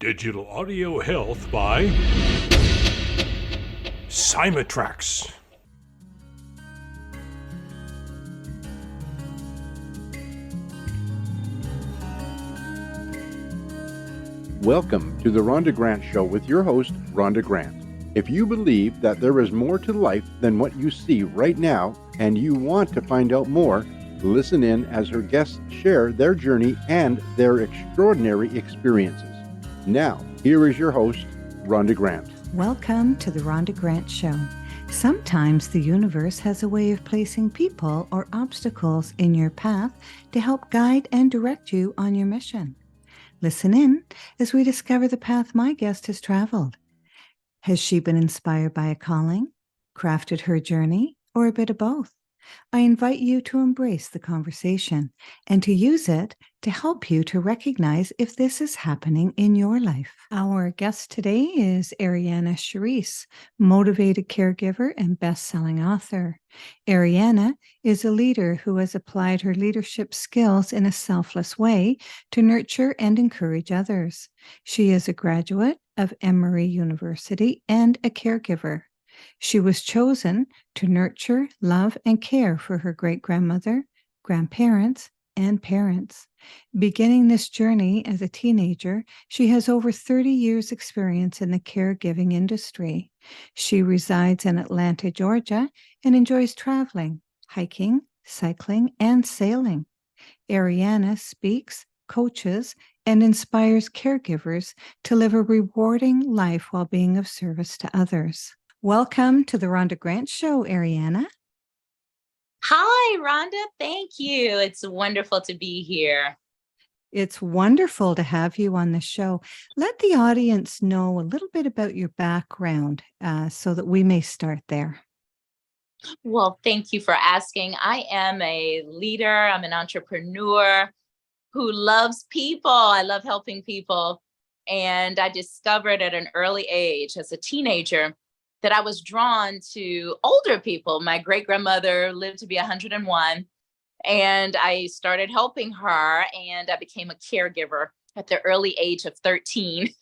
Digital Audio Health by Simatrax. Welcome to the Rhonda Grant Show with your host, Rhonda Grant. If you believe that there is more to life than what you see right now, and you want to find out more, listen in as her guests share their journey and their extraordinary experiences. Now, here is your host, Rhonda Grant. Welcome to the Rhonda Grant Show. Sometimes the universe has a way of placing people or obstacles in your path to help guide and direct you on your mission. Listen in as we discover the path my guest has traveled. Has she been inspired by a calling, crafted her journey, or a bit of both? I invite you to embrace the conversation and to use it to help you to recognize if this is happening in your life. Our guest today is Aryana Charise, motivated caregiver and best-selling author. Aryana is a leader who has applied her leadership skills in a selfless way to nurture and encourage others. She is a graduate of Emory University and a caregiver. She was chosen to nurture, love, and care for her great-grandmother, grandparents, and parents. Beginning this journey as a teenager, she has over 30 years' experience in the caregiving industry. She resides in Atlanta, Georgia, and enjoys traveling, hiking, cycling, and sailing. Aryana speaks, coaches, and inspires caregivers to live a rewarding life while being of service to others. Welcome to the Rhonda Grant Show, Aryana. Hi, Rhonda. Thank you. It's wonderful to be here. It's wonderful to have you on the show. Let the audience know a little bit about your background so that we may start there. Well, thank you for asking. I am a leader. I'm an entrepreneur who loves people. I love helping people. And I discovered at an early age as a teenager that I was drawn to older people. My great-grandmother lived to be 101, and I started helping her, and I became a caregiver at the early age of 13.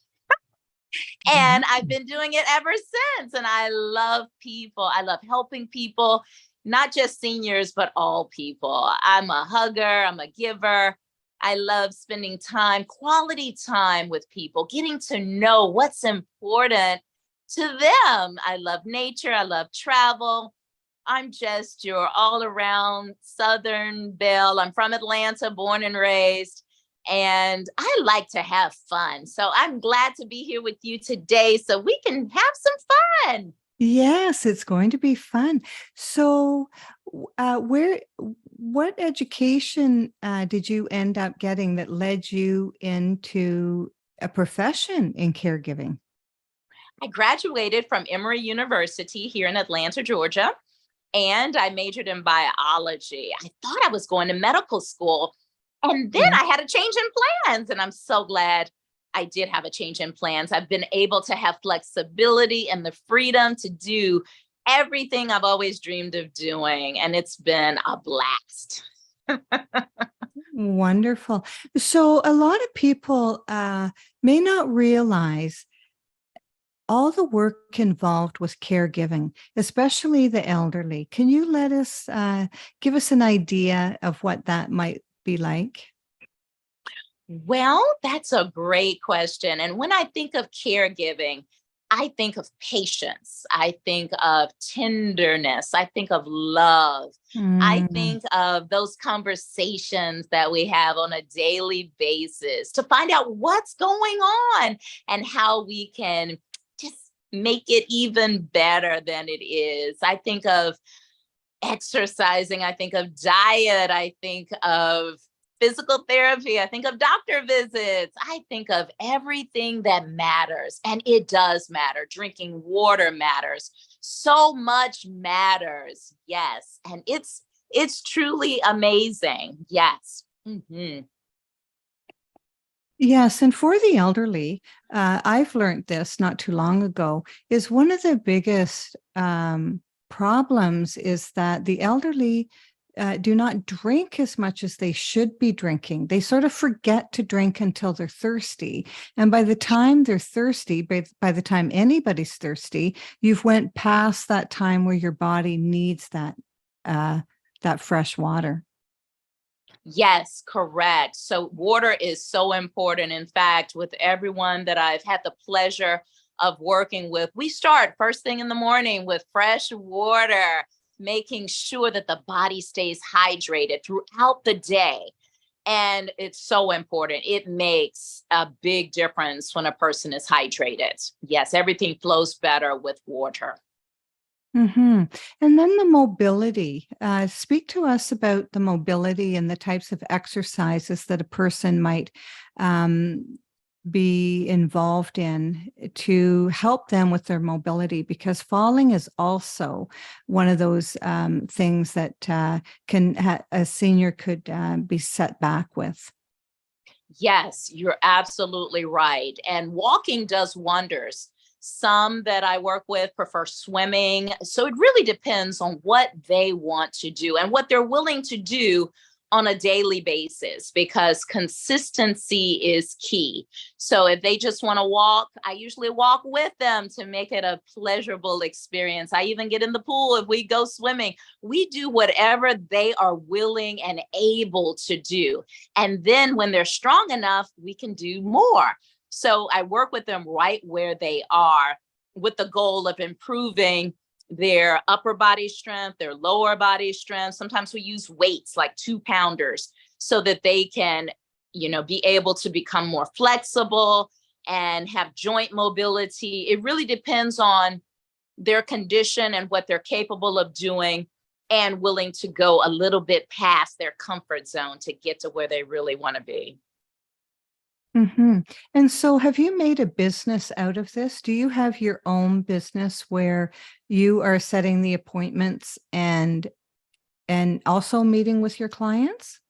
And I've been doing it ever since. And I love people. I love helping people, not just seniors, but all people. I'm a hugger. I'm a giver. I love spending time, quality time with people, getting to know what's important to them. I love nature. I love travel. I'm just your all around Southern belle. I'm from Atlanta, born and raised, and I like to have fun. So I'm glad to be here with you today so we can have some fun. Yes, it's going to be fun. So what education did you end up getting that led you into a profession in caregiving? I graduated from Emory University here in Atlanta, Georgia, and I majored in biology. I thought I was going to medical school, and then I had a change in plans, and I'm so glad I did have a change in plans. I've been able to have flexibility and the freedom to do everything I've always dreamed of doing, and it's been a blast. Wonderful. So a lot of people may not realize all the work involved with caregiving, especially the elderly. Can you let us give us an idea of what that might be like? Well, that's a great question. And when I think of caregiving, I think of patience. I think of tenderness. I think of love. I think of those conversations that we have on a daily basis to find out what's going on and how we can just make it even better than it is. I think of exercising. I think of diet. I think of physical therapy. I think of doctor visits. I think of everything that matters. And it does matter. Drinking water matters. So much matters. Yes. And it's truly amazing. Yes. Mm-hmm. Yes, and for the elderly, I've learned this not too long ago, is one of the biggest problems is that the elderly do not drink as much as they should be drinking. They sort of forget to drink until they're thirsty. And by the time they're thirsty, by the time anybody's thirsty, you've went past that time where your body needs that fresh water. Yes, correct. So water is so important. In fact, with everyone that I've had the pleasure of working with, we start first thing in the morning with fresh water, making sure that the body stays hydrated throughout the day. And it's so important. It makes a big difference when a person is hydrated. Yes, everything flows better with water. Mm-hmm. And then the mobility. Speak to us about the mobility and the types of exercises that a person might be involved in to help them with their mobility, because falling is also one of those things that a senior could be set back with. Yes, you're absolutely right. And walking does wonders. Some that I work with prefer swimming. So it really depends on what they want to do and what they're willing to do on a daily basis, because consistency is key. So if they just want to walk, I usually walk with them to make it a pleasurable experience. I even get in the pool if we go swimming. We do whatever they are willing and able to do. And then when they're strong enough, we can do more. So I work with them right where they are, with the goal of improving their upper body strength, their lower body strength. Sometimes we use weights like 2-pounders so that they can, be able to become more flexible and have joint mobility. It really depends on their condition and what they're capable of doing, and willing to go a little bit past their comfort zone to get to where they really want to be. Mm-hmm. And so have you made a business out of this? Do you have your own business where you are setting the appointments and also meeting with your clients?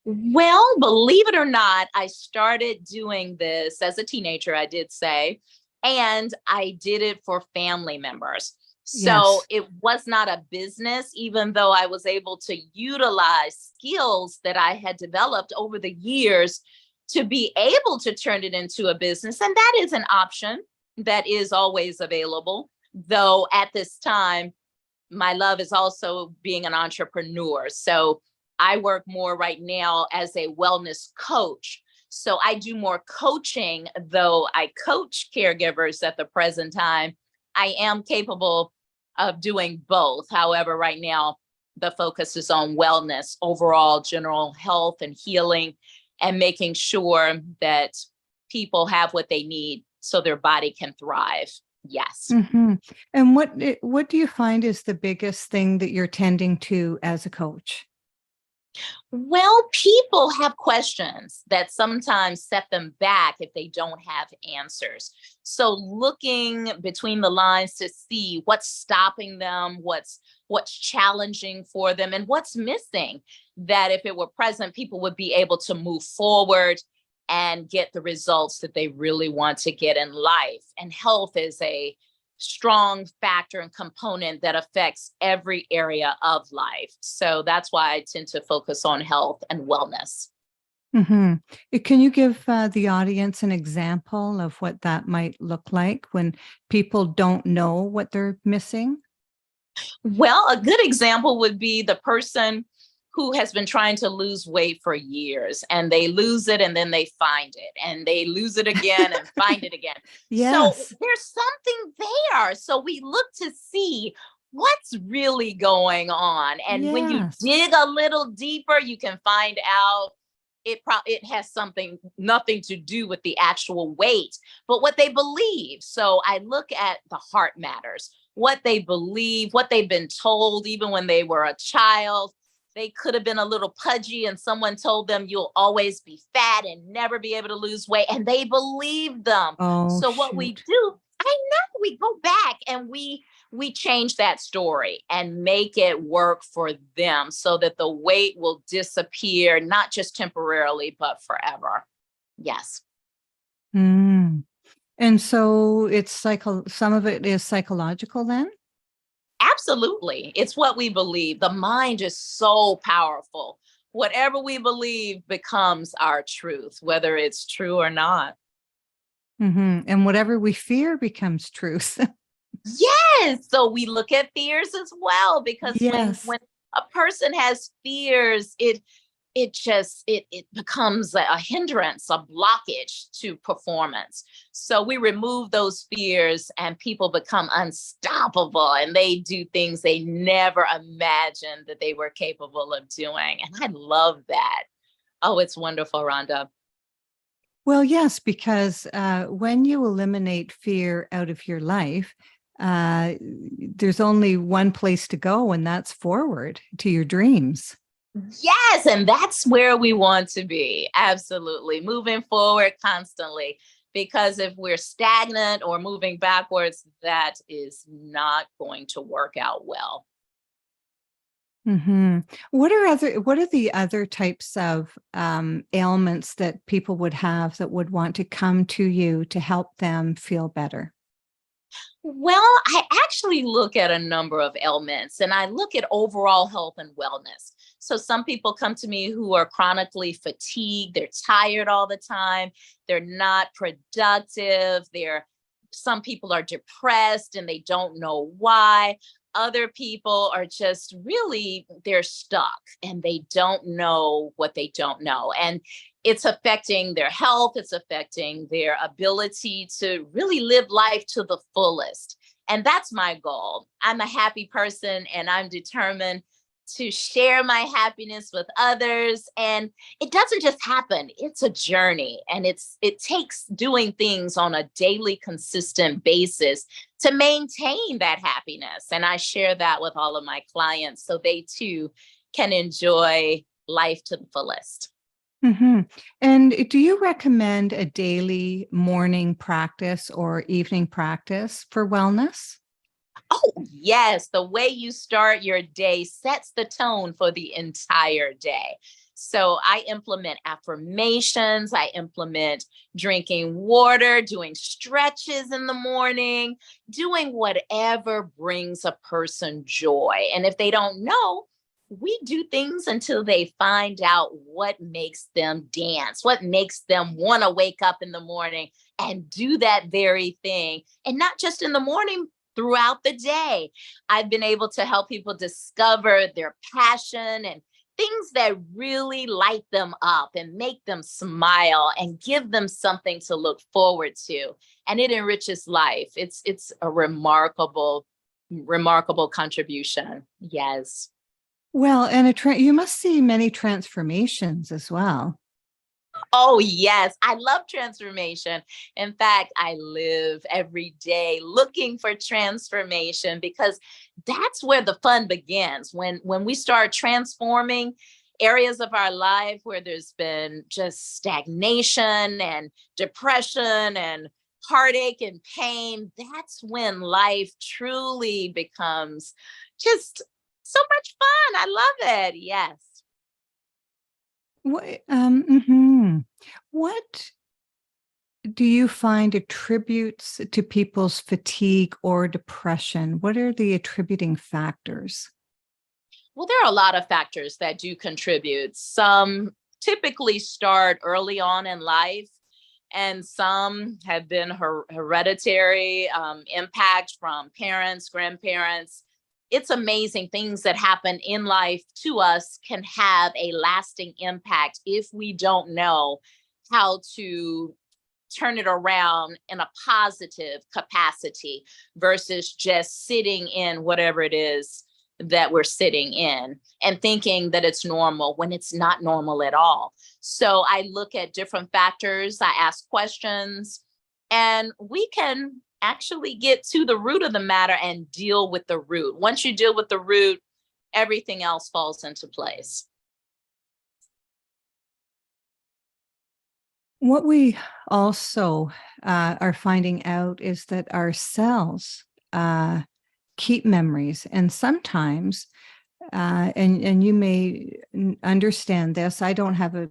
Well, believe it or not, I started doing this as a teenager, I did say, and I did it for family members. So Yes. it was not a business, even though I was able to utilize skills that I had developed over the years to be able to turn it into a business. And that is an option that is always available. Though at this time, my love is also being an entrepreneur. So I work more right now as a wellness coach. So I do more coaching, though I coach caregivers at the present time. I am capable of doing both. However, right now, the focus is on wellness, overall general health and healing, and making sure that people have what they need so their body can thrive. Yes. Mm-hmm. And what do you find is the biggest thing that you're tending to as a coach? Well, people have questions that sometimes set them back if they don't have answers. So looking between the lines to see what's stopping them, what's challenging for them, and what's missing, that if it were present, people would be able to move forward and get the results that they really want to get in life. And health is a strong factor and component that affects every area of life. So that's why I tend to focus on health and wellness. Mm-hmm. Can you give the audience an example of what that might look like when people don't know what they're missing? Well, a good example would be the person who has been trying to lose weight for years, and they lose it and then they find it and they lose it again and find it again. So Yes. there's something there. So we look to see what's really going on. And when you Yes. dig a little deeper, you can find out it has nothing to do with the actual weight, but what they believe. So I look at the heart matters, what they believe, what they've been told, even when they were a child. They could have been a little pudgy and someone told them you'll always be fat and never be able to lose weight, and they believed them. Oh, So what we shoot. do, I know, we go back and we change that story and make it work for them so that the weight will disappear, not just temporarily, but forever. Yes. Mm. And so some of it is psychological then? Absolutely. It's what we believe. The mind is so powerful. Whatever we believe becomes our truth, whether it's true or not. And whatever we fear becomes truth. Yes. So we look at fears as well, because Yes. when a person has fears, it becomes a hindrance, a blockage to performance. So we remove those fears and people become unstoppable, and they do things they never imagined that they were capable of doing. And I love that. Oh, it's wonderful, Rhonda. Well, yes, because when you eliminate fear out of your life, there's only one place to go, and that's forward to your dreams. Yes, and that's where we want to be. Absolutely. Moving forward constantly. Because if we're stagnant or moving backwards, that is not going to work out well. What are the other types of ailments that people would have that would want to come to you to help them feel better? Well, I actually look at a number of ailments, and I look at overall health and wellness. So some people come to me who are chronically fatigued, they're tired all the time, they're not productive, some people are depressed and they don't know why. Other people are just really, they're stuck and they don't know what they don't know. And it's affecting their health, it's affecting their ability to really live life to the fullest. And that's my goal. I'm a happy person and I'm determined to share my happiness with others. And it doesn't just happen, it's a journey. And it takes doing things on a daily, consistent basis to maintain that happiness. And I share that with all of my clients so they too can enjoy life to the fullest. And do you recommend a daily morning practice or evening practice for wellness? Oh, yes. The way you start your day sets the tone for the entire day. So I implement affirmations, I implement drinking water, doing stretches in the morning, doing whatever brings a person joy. And if they don't know, we do things until they find out what makes them dance, what makes them want to wake up in the morning and do that very thing. And not just in the morning, throughout the day. I've been able to help people discover their passion and things that really light them up and make them smile and give them something to look forward to. And it enriches life. It's a remarkable, remarkable contribution. Yes. Well, and you must see many transformations as well. Oh, yes. I love transformation. In fact, I live every day looking for transformation because that's where the fun begins. When we start transforming areas of our life where there's been just stagnation and depression and heartache and pain, that's when life truly becomes just so much fun. I love it. Yes. What do you find attributes to people's fatigue or depression? What are the attributing factors? Well, there are a lot of factors that do contribute. Some typically start early on in life, and some have been hereditary impact from parents, grandparents. It's amazing. Things that happen in life to us can have a lasting impact if we don't know how to turn it around in a positive capacity versus just sitting in whatever it is that we're sitting in and thinking that it's normal when it's not normal at all. So I look at different factors, I ask questions, and we can actually get to the root of the matter and deal with the root. Once you deal with the root, everything else falls into place. What we also are finding out is that our cells keep memories, and sometimes, and you may understand this. I don't have a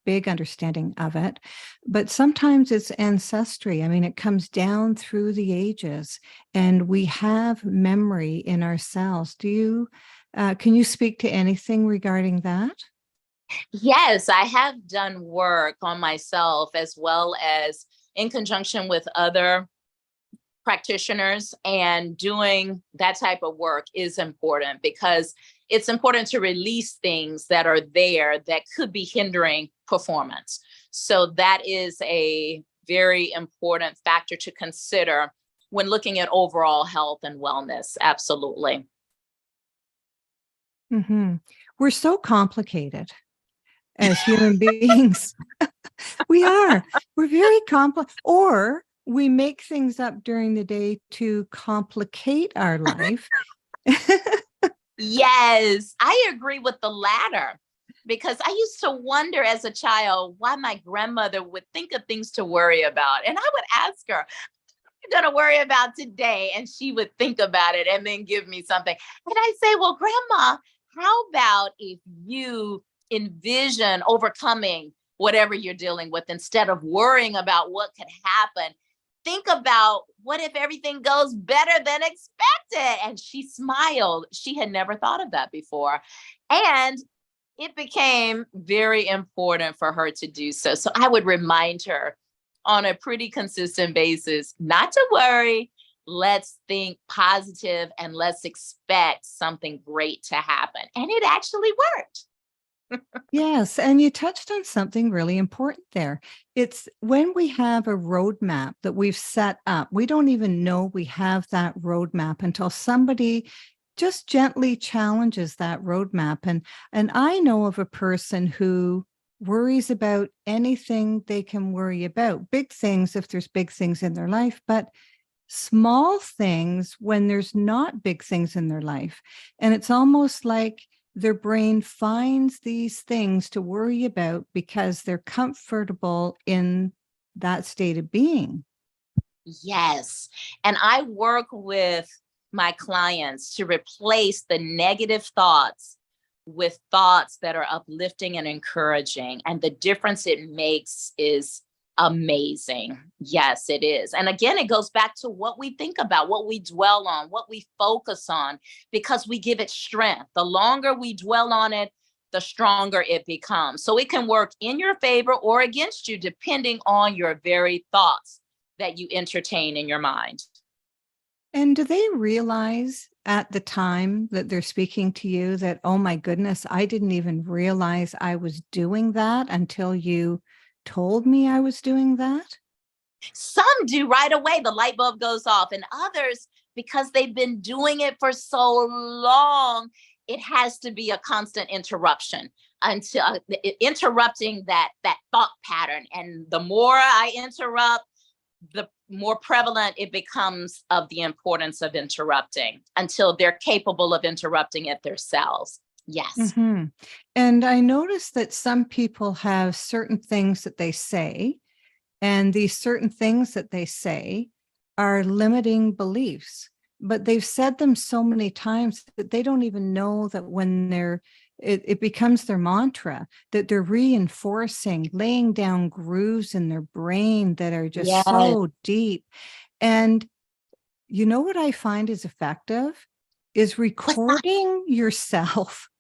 big understanding of it, but sometimes it's ancestry. I mean, it comes down through the ages, and we have memory in ourselves. Can you speak to anything regarding that? Yes, I have done work on myself as well as in conjunction with other practitioners, and doing that type of work is important because it's important to release things that are there that could be hindering performance. So that is a very important factor to consider when looking at overall health and wellness. Absolutely. Mm-hmm. We're so complicated as human beings. We are. We're very complex, or we make things up during the day to complicate our life. Yes, I agree with the latter because I used to wonder as a child why my grandmother would think of things to worry about. And I would ask her, "You're going to worry about today?" And she would think about it and then give me something. And I say, "Well, Grandma, how about if you envision overcoming whatever you're dealing with instead of worrying about what could happen? Think about what if everything goes better than expected?" And she smiled. She had never thought of that before. And it became very important for her to do so. So I would remind her on a pretty consistent basis not to worry. Let's think positive and let's expect something great to happen. And it actually worked. Yes, and you touched on something really important there. It's when we have a roadmap that we've set up, we don't even know we have that roadmap until somebody just gently challenges that roadmap. And I know of a person who worries about anything they can worry about, big things if there's big things in their life, but small things when there's not big things in their life. And it's almost like their brain finds these things to worry about because they're comfortable in that state of being. Yes. And I work with my clients to replace the negative thoughts with thoughts that are uplifting and encouraging. And the difference it makes is amazing. Yes, it is. And again, it goes back to what we think about, what we dwell on, what we focus on, because we give it strength. The longer we dwell on it, the stronger it becomes. So it can work in your favor or against you, depending on your very thoughts that you entertain in your mind. And do they realize at the time that they're speaking to you that, oh my goodness, I didn't even realize I was doing that until you told me I was doing that? Some do right away, the light bulb goes off, and others, because they've been doing it for so long, it has to be a constant interruption until interrupting that thought pattern. And the more I interrupt, the more prevalent it becomes of the importance of interrupting until they're capable of interrupting it themselves. Yes. Mm-hmm. And I noticed that some people have certain things that they say, and these certain things that they say are limiting beliefs, but they've said them so many times that they don't even know that when it becomes their mantra, that they're reinforcing, laying down grooves in their brain that are just Yes. so deep. And you know what I find is effective is What's that? recording yourself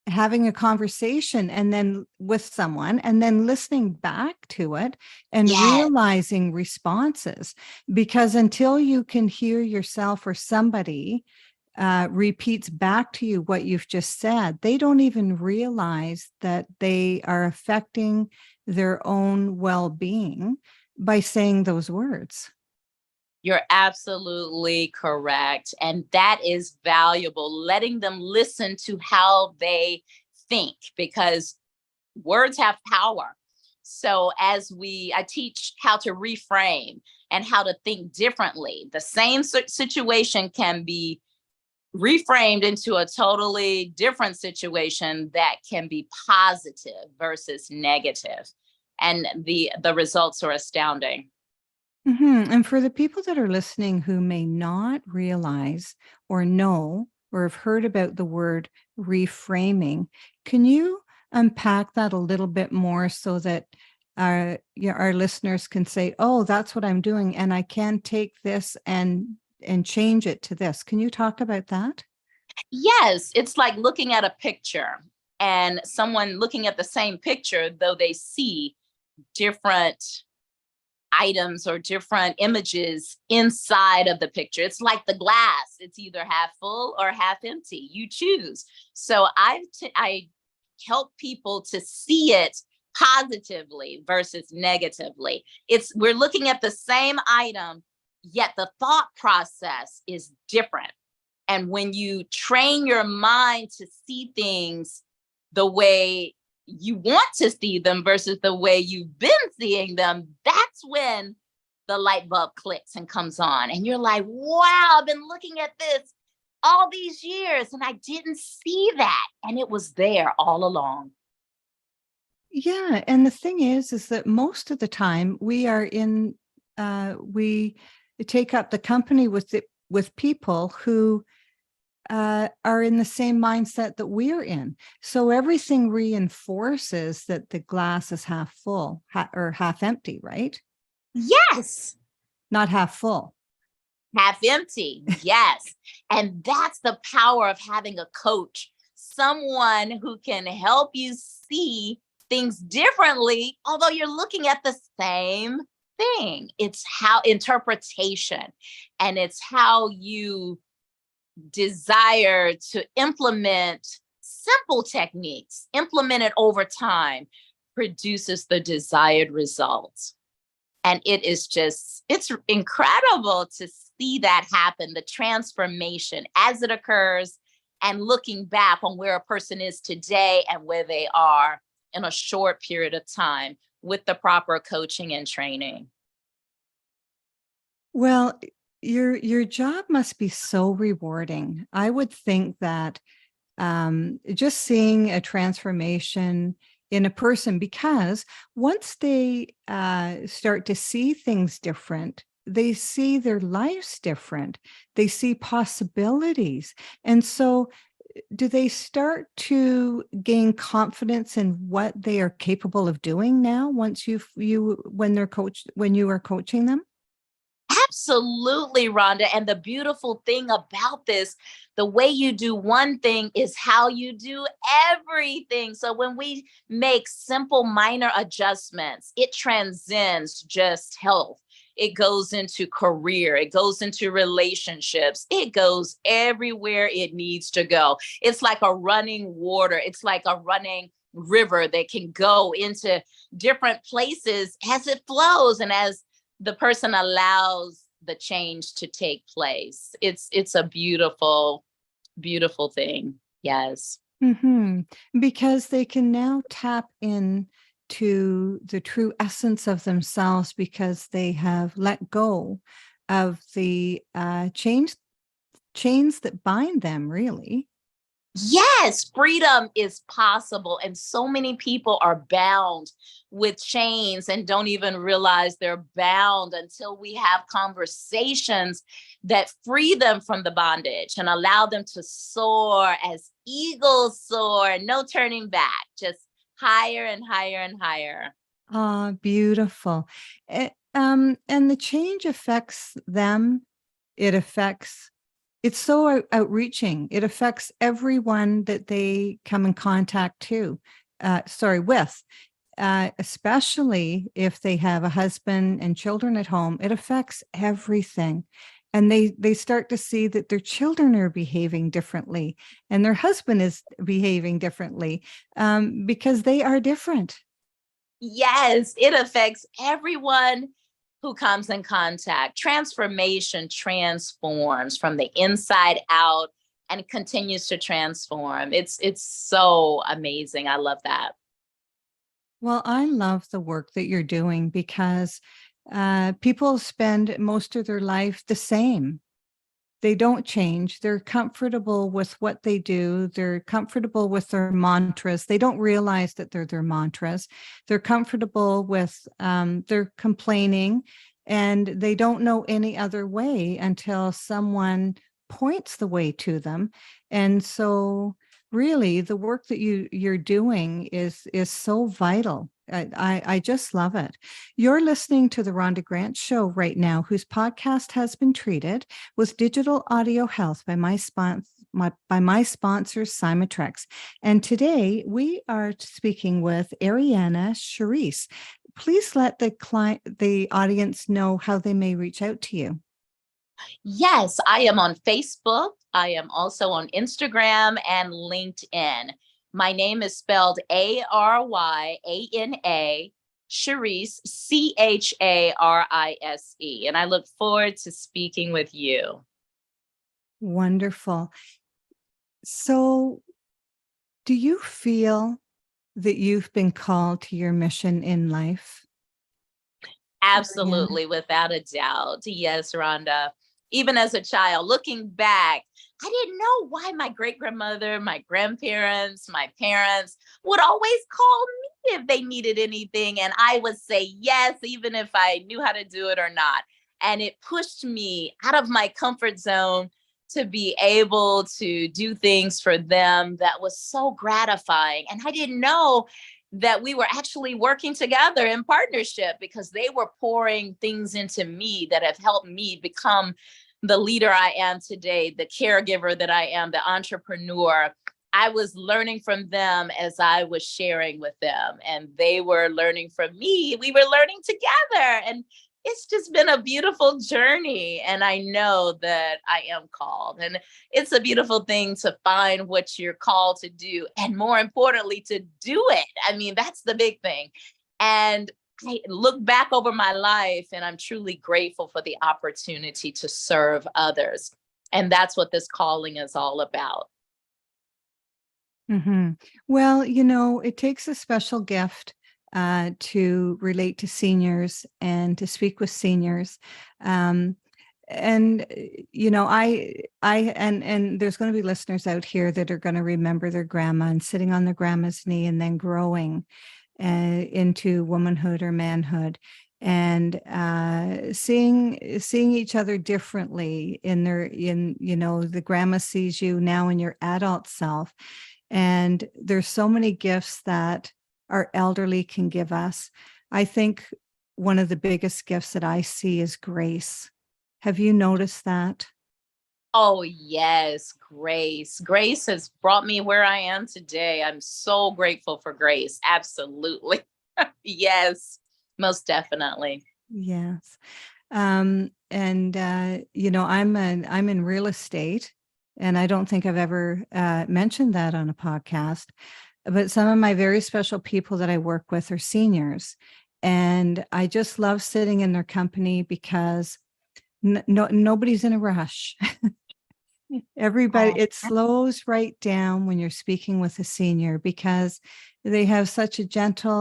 having a conversation and then with someone and then listening back to it and Yes. realizing responses, because until you can hear yourself or somebody repeats back to you what you've just said, they don't even realize that they are affecting their own well-being by saying those words. You're absolutely correct. And that is valuable, letting them listen to how they think, because words have power. So I teach how to reframe and how to think differently. The same situation can be reframed into a totally different situation that can be positive versus negative. And the results are astounding. Mm-hmm. And for the people that are listening who may not realize or know or have heard about the word reframing, can you unpack that a little bit more so that our listeners can say, oh, that's what I'm doing, and I can take this and change it to this. Can you talk about that? Yes, it's like looking at a picture and someone looking at the same picture, though they see different items or different images inside of the picture. It's like the glass. It's either half full or half empty. You choose. So I help people to see it positively versus negatively. We're looking at the same item, yet the thought process is different. And when you train your mind to see things the way you want to see them versus the way you've been seeing them, that's when the light bulb clicks and comes on. And you're like, wow, I've been looking at this all these years and I didn't see that. And it was there all along. Yeah. And the thing is that most of the time we take up the company with people who are in the same mindset that we're in. So everything reinforces that the glass is half full or half empty, right? Yes. Not half full. Half empty. Yes. And that's the power of having a coach, someone who can help you see things differently, although you're looking at the same thing. It's how interpretation, and it's how you desire to implement simple techniques, implement it over time, produces the desired results. And it's incredible to see that happen, the transformation as it occurs, and looking back on where a person is today and where they are in a short period of time with the proper coaching and training. Well, your job must be so rewarding. I would think that just seeing a transformation in a person, because once they start to see things different, they see their lives different, they see possibilities. And so do they start to gain confidence in what they are capable of doing now once when you are coaching them? Absolutely, Rhonda. And the beautiful thing about this, the way you do one thing is how you do everything. So when we make simple, minor adjustments, it transcends just health. It goes into career, it goes into relationships, it goes everywhere it needs to go. It's like a running water, it's like a running river that can go into different places as it flows and as the person allows the change to take place. It's a beautiful, beautiful thing. Yes. Mm-hmm. Because they can now tap in to the true essence of themselves because they have let go of the chains that bind them, really. Yes, freedom is possible. And so many people are bound with chains and don't even realize they're bound until we have conversations that free them from the bondage and allow them to soar as eagles soar, no turning back, just higher and higher and higher. Ah, beautiful. And the change affects them. It's so outreaching. It affects everyone that they come in contact with, especially if they have a husband and children at home. It affects everything. And they start to see that their children are behaving differently and their husband is behaving differently because they are different. Yes, it affects everyone who comes in contact. Transformation transforms from the inside out and continues to transform. It's so amazing. I love that. Well, I love the work that you're doing because people spend most of their life the same. They don't change. They're comfortable with what they do. They're comfortable with their mantras. They don't realize that they're their mantras. They're comfortable with their complaining, and they don't know any other way until someone points the way to them. And so really, the work that you're doing is so vital. I just love it. You're listening to the Rhonda Grant Show right now, whose podcast has been treated with digital audio health by my sponsor, Symatrex. And today we are speaking with Aryana Charise. Please let the audience know how they may reach out to you. Yes, I am on Facebook. I am also on Instagram and LinkedIn. My name is spelled Aryana, Charise, Charise. And I look forward to speaking with you. Wonderful. So, do you feel that you've been called to your mission in life? Absolutely, without a doubt. Yes, Rhonda. Even as a child, looking back, I didn't know why my great grandmother, my grandparents, my parents would always call me if they needed anything. And I would say yes, even if I knew how to do it or not. And it pushed me out of my comfort zone to be able to do things for them that was so gratifying. And I didn't know that we were actually working together in partnership because they were pouring things into me that have helped me become the leader I am today, the caregiver that I am, the entrepreneur. I was learning from them as I was sharing with them, and they were learning from me. We were learning together, and it's just been a beautiful journey. And I know that I am called, and it's a beautiful thing to find what you're called to do, and more importantly, to do it. I mean, that's the big thing. And I look back over my life, and I'm truly grateful for the opportunity to serve others. And that's what this calling is all about. Mm-hmm. Well, it takes a special gift to relate to seniors and to speak with seniors. And there's going to be listeners out here that are going to remember their grandma and sitting on their grandma's knee and then growing into womanhood or manhood, and seeing each other differently the grandma sees you now in your adult self. And there's so many gifts that our elderly can give us. I think one of the biggest gifts that I see is grace. Have you noticed that? Oh, yes, grace. Grace has brought me where I am today. I'm so grateful for grace. Absolutely. Yes, most definitely. Yes. I'm in real estate, and I don't think I've ever mentioned that on a podcast. But some of my very special people that I work with are seniors, and I just love sitting in their company because nobody's in a rush. Everybody, it slows right down when you're speaking with a senior because they have such a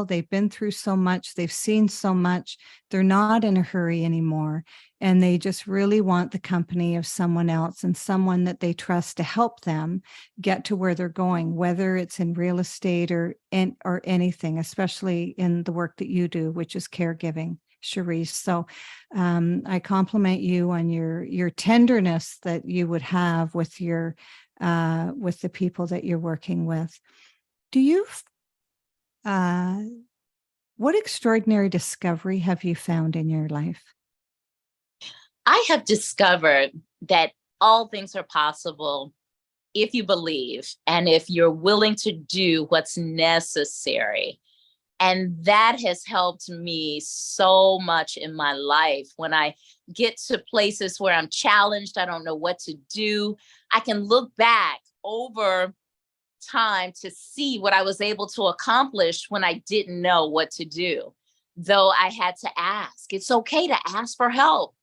they've been through so much, they've seen so much, they're not in a hurry anymore. And they just really want the company of someone else and someone that they trust to help them get to where they're going, whether it's in real estate or anything, especially in the work that you do, which is caregiving, Charise. So I compliment you on your tenderness that you would have with with the people that you're working with. Do you what extraordinary discovery have you found in your life? I have discovered that all things are possible if you believe and if you're willing to do what's necessary. And that has helped me so much in my life. When I get to places where I'm challenged, I don't know what to do, I can look back over time to see what I was able to accomplish when I didn't know what to do. Though I had to ask. It's okay to ask for help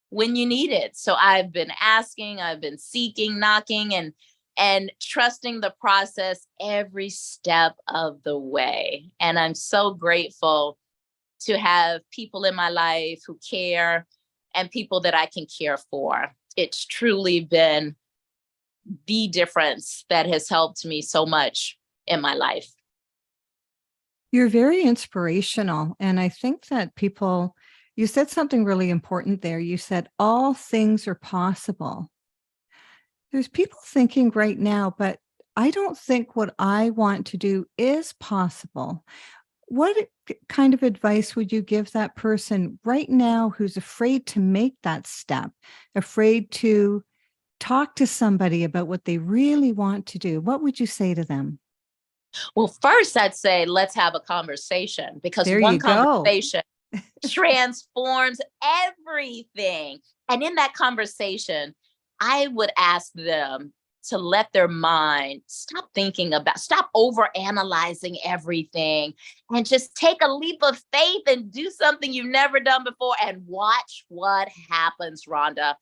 when you need it. So I've been asking, I've been seeking, knocking, and trusting the process every step of the way. And I'm so grateful to have people in my life who care and people that I can care for. It's truly been the difference that has helped me so much in my life. You're very inspirational. And I think that you said something really important there. You said all things are possible. There's people thinking right now, but I don't think what I want to do is possible. What kind of advice would you give that person right now who's afraid to make that step, afraid to talk to somebody about what they really want to do? What would you say to them? Well, first I'd say, let's have a conversation, because There one you go. conversation transforms everything. And in that conversation, I would ask them to let their mind stop over analyzing everything, and just take a leap of faith and do something you've never done before and watch what happens, Rhonda.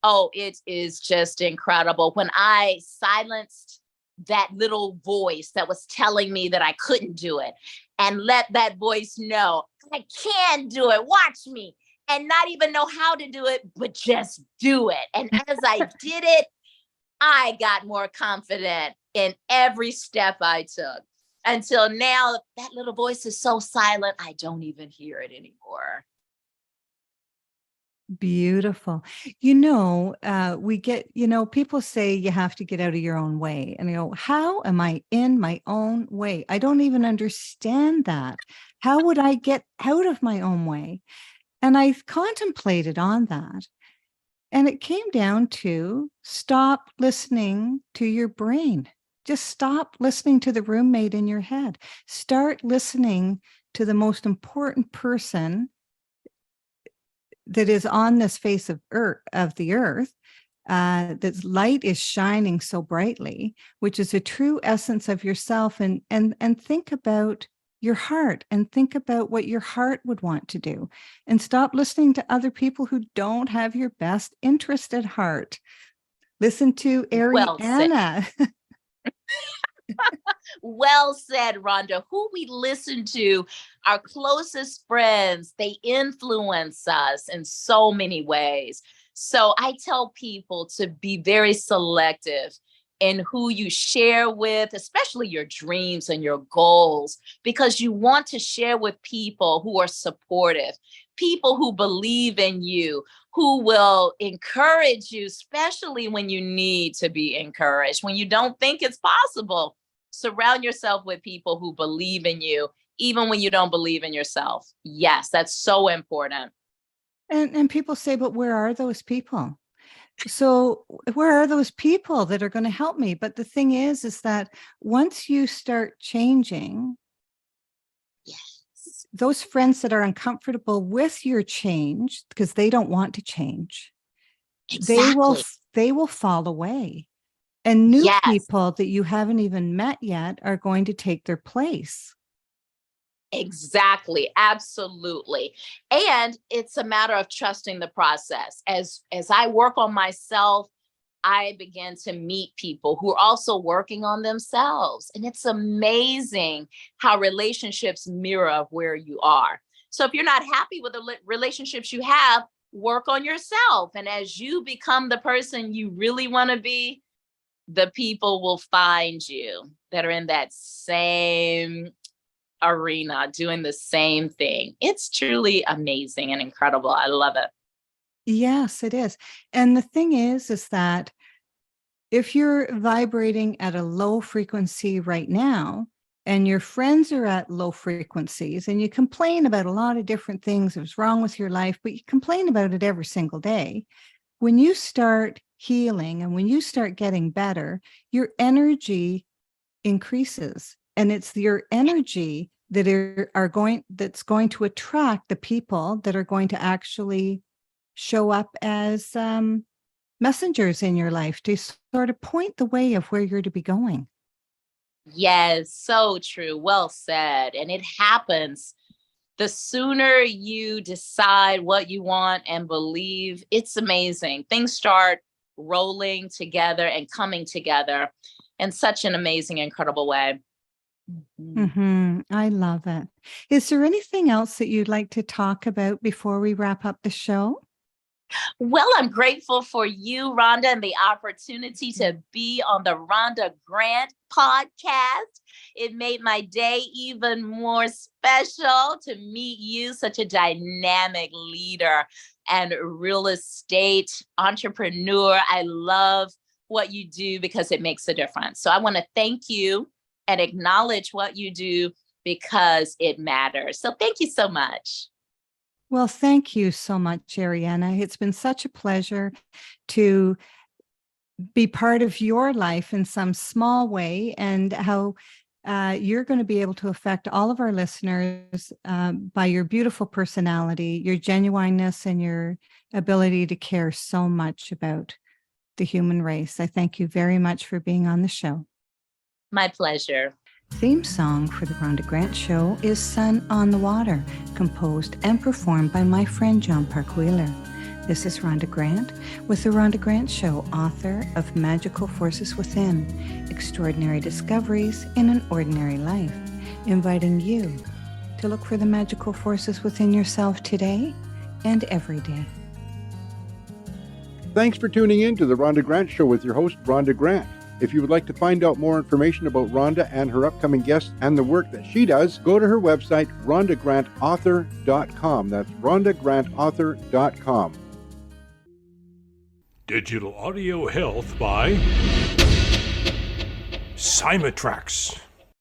Oh, it is just incredible. When I silenced that little voice that was telling me that I couldn't do it, and let that voice know I can do it, watch me, and not even know how to do it, but just do it. And as I did it, I got more confident in every step I took, until now that little voice is so silent, I don't even hear it anymore. Beautiful. We get, people say you have to get out of your own way. And how am I in my own way? I don't even understand that. How would I get out of my own way? And I contemplated on that. And it came down to stop listening to your brain. Just stop listening to the roommate in your head. Start listening to the most important person that is on this face of the earth, that light is shining so brightly, which is a true essence of yourself. And think about your heart, and think about what your heart would want to do, and stop listening to other people who don't have your best interest at heart. Listen to Well said. Aryana. Well said, Rhonda. Who we listen to, our closest friends, they influence us in so many ways. So I tell people to be very selective in who you share with, especially your dreams and your goals, because you want to share with people who are supportive, people who believe in you, who will encourage you, especially when you need to be encouraged, when you don't think it's possible. Surround yourself with people who believe in you, even when you don't believe in yourself. Yes, that's so important. And people say, but where are those people? So where are those people that are going to help me? But the thing is that once you start changing, Yes, those friends that are uncomfortable with your change, because they don't want to change, exactly. they will fall away. And new Yes, people that you haven't even met yet are going to take their place. exactly. Absolutely. And it's a matter of trusting the process. As I work on myself, I began to meet people who are also working on themselves. And it's amazing how relationships mirror where you are. So if you're not happy with the relationships you have, work on yourself. And as you become the person you really want to be, the people will find you that are in that same arena doing the same thing. It's truly amazing and incredible. I love it. Yes, it is. And the thing is that if you're vibrating at a low frequency right now, and your friends are at low frequencies, and you complain about a lot of different things that's wrong with your life, but you complain about it every single day, when you start healing and when you start getting better, your energy increases. And it's your energy that that's going to attract the people that are going to actually show up as messengers in your life to sort of point the way of where you're to be going. Yes, so true. Well said. And it happens. The sooner you decide what you want and believe, it's amazing. Things start rolling together and coming together in such an amazing, incredible way. I love it. Is there anything else that you'd like to talk about before we wrap up the show? Well, I'm grateful for you, Rhonda, and the opportunity to be on the Rhonda Grant podcast. It made my day even more special to meet you, such a dynamic leader and real estate entrepreneur. I love what you do because it makes a difference. So I want to thank you and acknowledge what you do because it matters. So thank you so much. Well, thank you so much, Aryana. It's been such a pleasure to be part of your life in some small way, and how you're going to be able to affect all of our listeners by your beautiful personality, your genuineness, and your ability to care so much about the human race. I thank you very much for being on the show. My pleasure. Theme song for the Rhonda Grant Show is Sun on the Water, composed and performed by my friend John Park Wheeler. This is Rhonda Grant with the Rhonda Grant Show, author of Magical Forces Within, Extraordinary Discoveries in an Ordinary Life, inviting you to look for the magical forces within yourself today and every day. Thanks for tuning in to the Rhonda Grant Show with your host, Rhonda Grant. If you would like to find out more information about Rhonda and her upcoming guests and the work that she does, go to her website, rhondagrantauthor.com. That's rhondagrantauthor.com. Digital audio health by Trax.